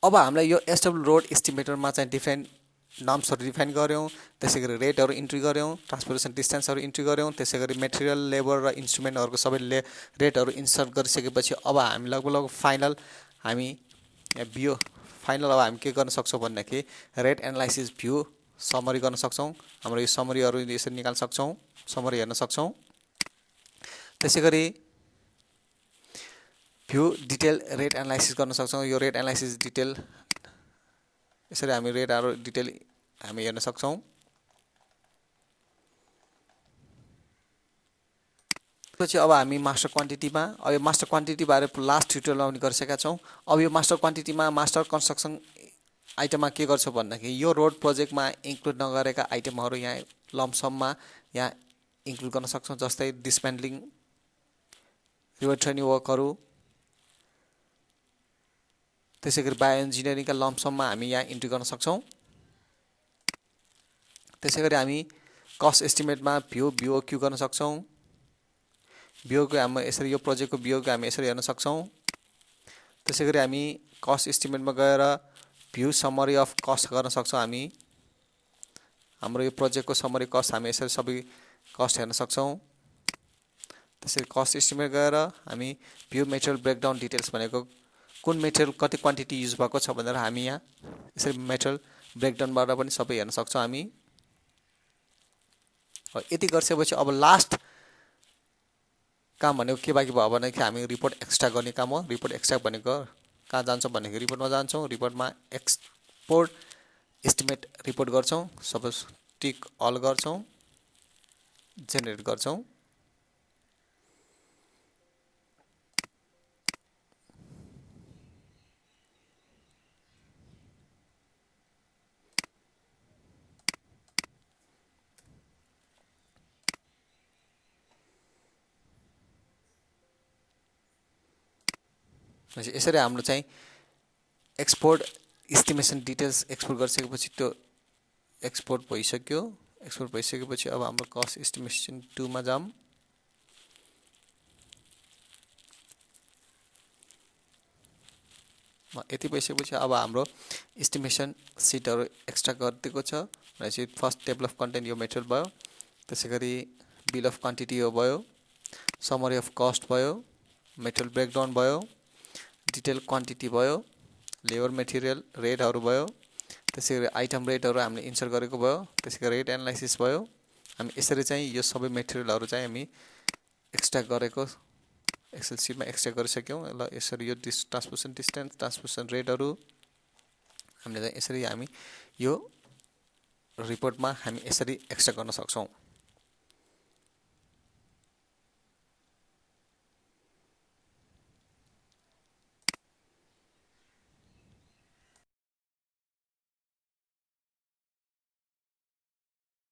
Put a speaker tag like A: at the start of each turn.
A: अब हामीलाई यो एसडब्ल्यू रोड एस्टिमेटरमा चाहिँ डिफरेन्ट नर्म्सहरू डिफाइन गर्यौँ, त्यसै गरी रेटहरू इन्ट्री गर्यौँ, ट्रान्सपोर्टेसन डिस्टेन्सहरू इन्ट्री गर्यौँ, त्यसै गरी मेटेरियल लेबर र इन्स्ट्रुमेन्टहरूको सबै रेटहरू इन्सर्ट गरिसकेपछि अब हामी लगभग फाइनल हामी भ्यू फाइनल अब हामी के गर्न सक्छौँ भन्दाखेरि रेट एनालाइसिस भ्यू समरी गर्न सक्छौँ। हाम्रो यो समरीहरू यसरी निकाल्न सक्छौँ, समरी हेर्न सक्छौँ। त्यसै गरी भ्यू डिटेल रेट एनालाइसिस गर्न सक्छौँ। यो रेट एनालाइसिस डिटेल यसरी हामी रेटहरू डिटेल हामी हेर्न सक्छौँ। पछि अब हामी मास्टर क्वान्टिटीमा अब यो मास्टर क्वान्टिटी बारे लास्ट ट्युटोरियलमा पनि गरिसकेका छौँ। अब यो मास्टर क्वान्टिटीमा मास्टर कन्स्ट्रक्सन आइटममा के गर्छ भन्दाखेरि यो रोड प्रोजेक्टमा इन्क्लुड नगरेका आइटमहरू यहाँ लम्पसममा यहाँ इन्क्लुड गर्न सक्छौँ, जस्तै डिस्मेन्टलिङ, रिभर ट्रेनिङ वर्कहरू, त्यसै गरी बायो इन्जिनियरिङका लम्पसममा हामी यहाँ इन्ट्री गर्न सक्छौँ। त्यसै गरी हामी कस्ट एस्टिमेटमा बिओक्यू गर्न सक्छौँ। बिओक्यू हामी यसरी यो प्रोजेक्टको बिओक्यू हामी यसरी हेर्न सक्छौँ। त्यसै गरी हामी कस्ट एस्टिमेटमा गएर भ्यू समरी अफ कस्ट गर्न सक्छौँ। हामी हाम्रो यो प्रोजेक्टको समरी कस्ट हामी यसरी सबै कस्ट हेर्न सक्छौँ। त्यसरी कस्ट एस्टिमेट गएर हामी भ्यू मेटेरियल ब्रेकडाउन डिटेल्स भनेको कुन मेटेरियल कति क्वान्टिटी युज भएको छ भनेर हामी यहाँ यसरी मेटेरियल ब्रेकडाउनबाट पनि सबै हेर्न सक्छौँ हामी। यति गरिसकेपछि अब लास्ट काम भनेको के बाँकी भयो भनेदेखि हामी रिपोर्ट एक्सट्र्याक्ट गर्ने काम हो। रिपोर्ट एक्सट्र्याक्ट भनेको कहाँ जान्छौँ भनेको रिपोर्टमा जान्छौँ। रिपोर्टमा एक्सपोर्ट एस्टिमेट रिपोर्ट गर्छौँ। सपोज टिक अल गर्छौँ, जेनेरेट गर्छौँ। यसरी हाम्रो चाहिँ एक्सपोर्ट एस्टिमेसन डिटेल्स एक्सपोर्ट गरिसकेपछि त्यो एक्सपोर्ट भइसक्यो। एक्सपोर्ट भइसकेपछि अब हाम्रो कस्ट एस्टिमेसन 2 मा जाम। यति भइसकेपछि अब हाम्रो एस्टिमेसन सिटहरू एक्स्ट्रा गरिदिएको छ। भनेपछि फर्स्ट टेबल अफ कन्टेन्ट यो मेटेरियल भयो, त्यसै गरी बिल अफ क्वान्टिटी यो भयो, समरी अफ कस्ट भयो, मेटेरियल ब्रेकडाउन भयो, डिटेल क्वान्टिटी भयो, लेबर मेटेरियल रेटहरू भयो, त्यसै गरी आइटम रेटहरू हामीले इन्सर्ट गरेको भयो, त्यसै गरी रेट एनालाइसिस भयो। हामी यसरी चाहिँ यो सबै मेटेरियलहरू चाहिँ हामी एक्सट्र्याक्ट गरेको एक्सेल सिटमा एक्सट्र्याक्ट गरिसक्यौँ। ल यसरी यो ट्रान्सपोर्टेसन डिस्टेन्स, ट्रान्सपोर्टेसन रेटहरू हामीले चाहिँ यसरी हामी यो रिपोर्टमा हामी यसरी एक्सट्र्याक्ट गर्न सक्छौँ।